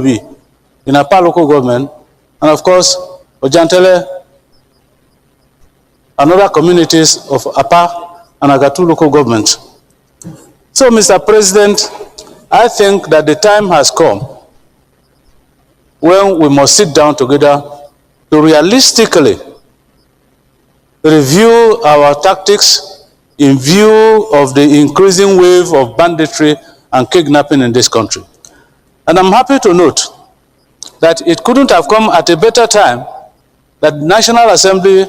be in Apa local government, and of course, Ojantele, and other communities of Apa and Agatu local government. So, Mr. President, I think that the time has come when we must sit down together to realistically review our tactics in view of the increasing wave of banditry and kidnapping in this country. And I'm happy to note that it couldn't have come at a better time that the National Assembly,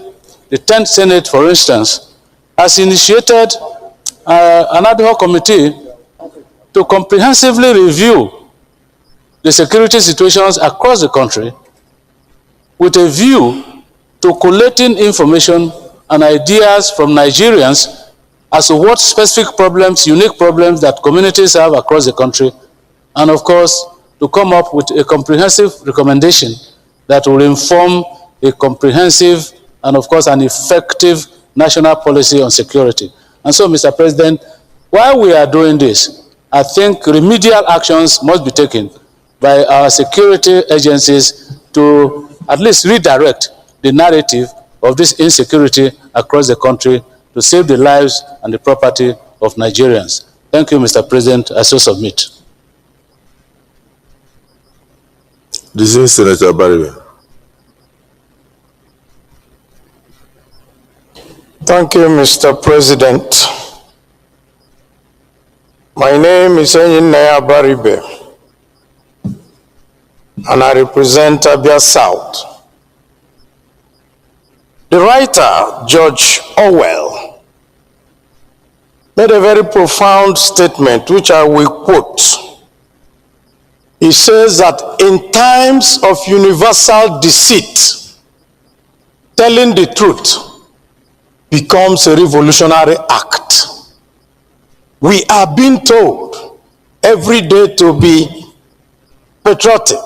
the 10th Senate, for instance, has initiated an ad hoc committee to comprehensively review the security situations across the country with a view to collating information and ideas from Nigerians as to what specific problems, unique problems that communities have across the country, and of course, to come up with a comprehensive recommendation that will inform a comprehensive and of course an effective national policy on security. And so, Mr. President, while we are doing this, I think remedial actions must be taken by our security agencies to at least redirect the narrative of this insecurity across the country to save the lives and the property of Nigerians. Thank you, Mr. President. I so submit. This is Senator Abaribe. Thank you, Mr. President. My name is Sen Abaribe, and I represent Abia South. The writer, George Orwell, made a very profound statement, which I will quote. He says that in times of universal deceit, telling the truth becomes a revolutionary act. We are being told every day to be patriotic.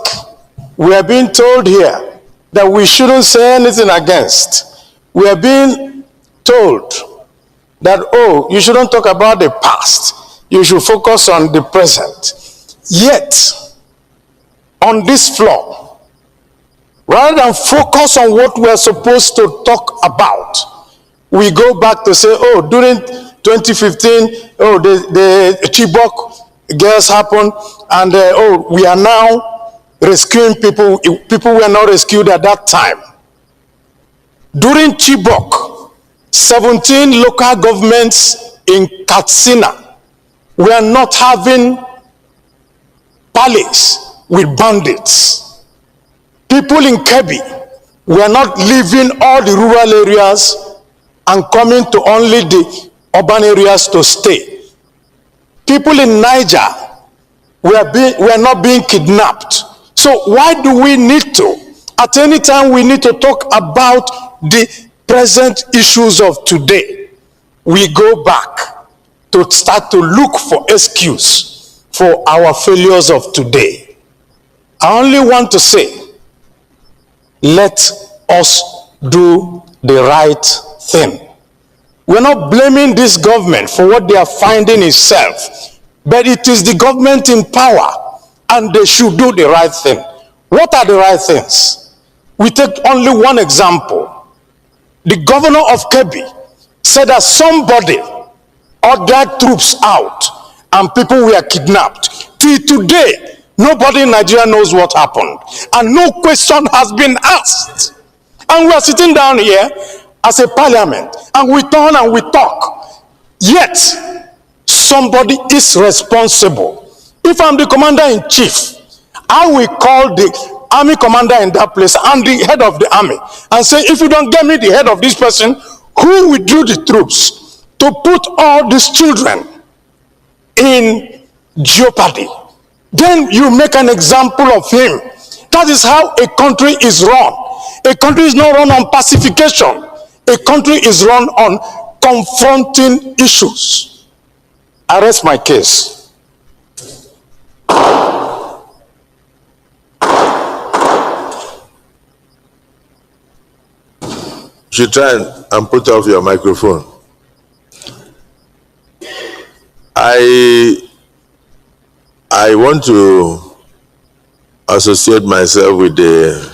We are being told here that we shouldn't say anything against. We are being told that, oh, you shouldn't talk about the past. You should focus on the present. Yet, on this floor, rather than focus on what we are supposed to talk about, we go back to say, oh, during 2015, oh, the Chibok girls happened, and oh, we are now rescuing people. People were not rescued at that time. During Chibok, 17 local governments in Katsina were not having parleys with bandits. People in Kebbi were not leaving all the rural areas and coming to only the urban areas to stay. People in Niger were not being kidnapped. So why do we need to? At any time we need to talk about the present issues of today. We go back to start to look for excuse for our failures of today. I only want to say, let us do the right thing. We're not blaming this government for what they are finding itself, but it is the government in power, and they should do the right thing. What are the right things? We take only one example. The governor of Kebbi said that somebody ordered troops out and people were kidnapped. Till today, nobody in Nigeria knows what happened, and no question has been asked. And we are sitting down here as a parliament, and we turn and we talk. Yet, somebody is responsible. If I'm the commander-in-chief, I will call the army commander in that place and the head of the army and say, if you don't get me the head of this person who withdrew the troops to put all these children in jeopardy, then you make an example of him. That is how a country is run. A country is not run on pacification. A country is run on confronting issues. I rest my case. You should try and put off your microphone. I want to associate myself with the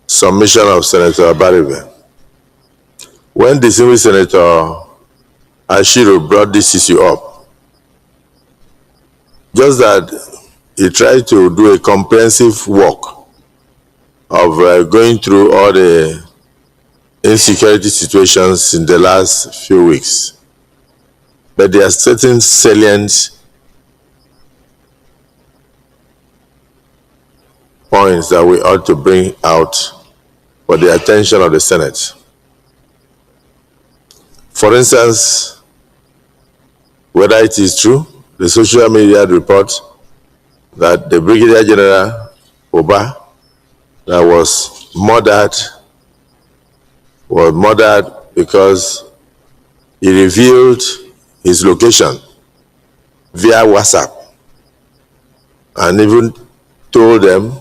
submission of Senator Abaribe. When the distinguished Senator Ashiru brought this issue up, just that he tried to do a comprehensive work of going through all the insecurity situations in the last few weeks. But there are certain salient points that we ought to bring out for the attention of the Senate. For instance, whether it is true, the social media report that the Brigadier General Oba that was murdered because he revealed his location via WhatsApp and even told them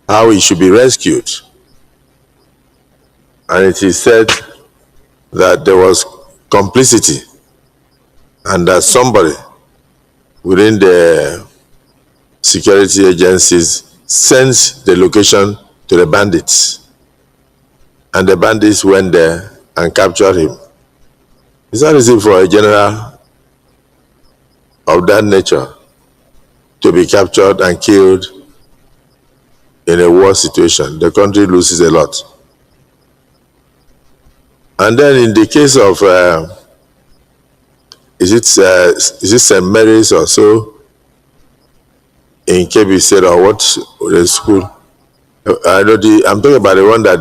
how he should be rescued. And it is said that there was complicity and that somebody within the security agencies sent the location to the bandits. And the bandits went there and captured him. It's not easy for a general of that nature to be captured and killed in a war situation. The country loses a lot. And then in the case of, is it St. Mary's or so, in Kebbi State or what, the school? I'm talking about the one that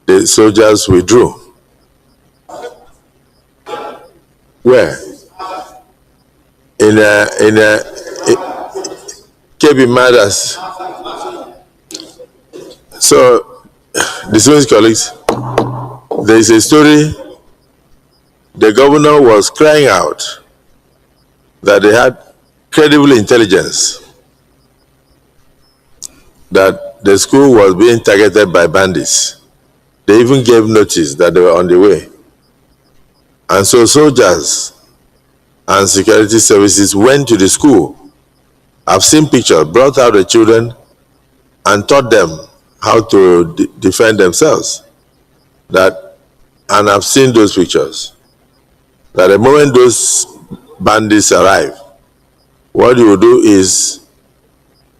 the soldiers withdrew. Where? In Kebbi Matters. So, distinguished colleagues, there is a story. The governor was crying out that they had credible intelligence that the school was being targeted by bandits. They even gave notice that they were on the way. And so soldiers and security services went to the school. I've seen pictures, brought out the children and taught them how to defend themselves. And I've seen those pictures. That the moment those bandits arrive, what you will do is,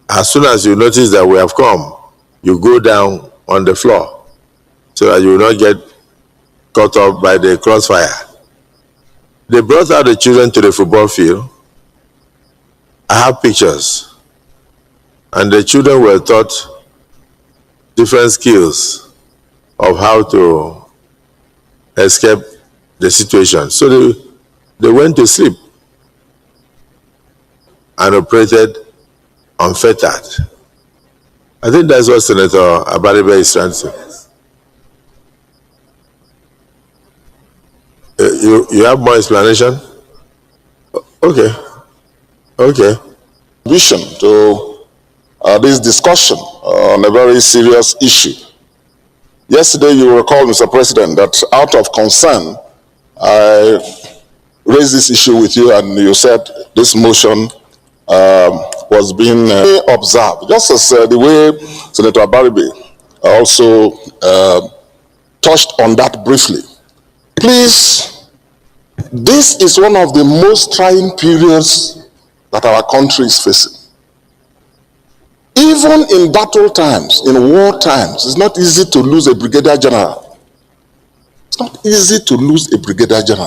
as soon as you notice that we have come, you go down on the floor so that you will not get caught up by the crossfire. They brought out the children to the football field. I have pictures. And the children were taught different skills of how to escape the situation. So they went to sleep and operated unfettered. I think that's what Senator Abaribe is trying to say. You have more explanation? Okay. Okay. Vision to this discussion on a very serious issue. Yesterday, you recall, Mr. President, that out of concern, I raised this issue with you, and you said this motion was being observed. Just as the way Senator Abaribe also touched on that briefly. Please, this is one of the most trying periods that our country is facing. Even in battle times, in war times, it's not easy to lose a brigadier general. It's not easy to lose a brigadier general.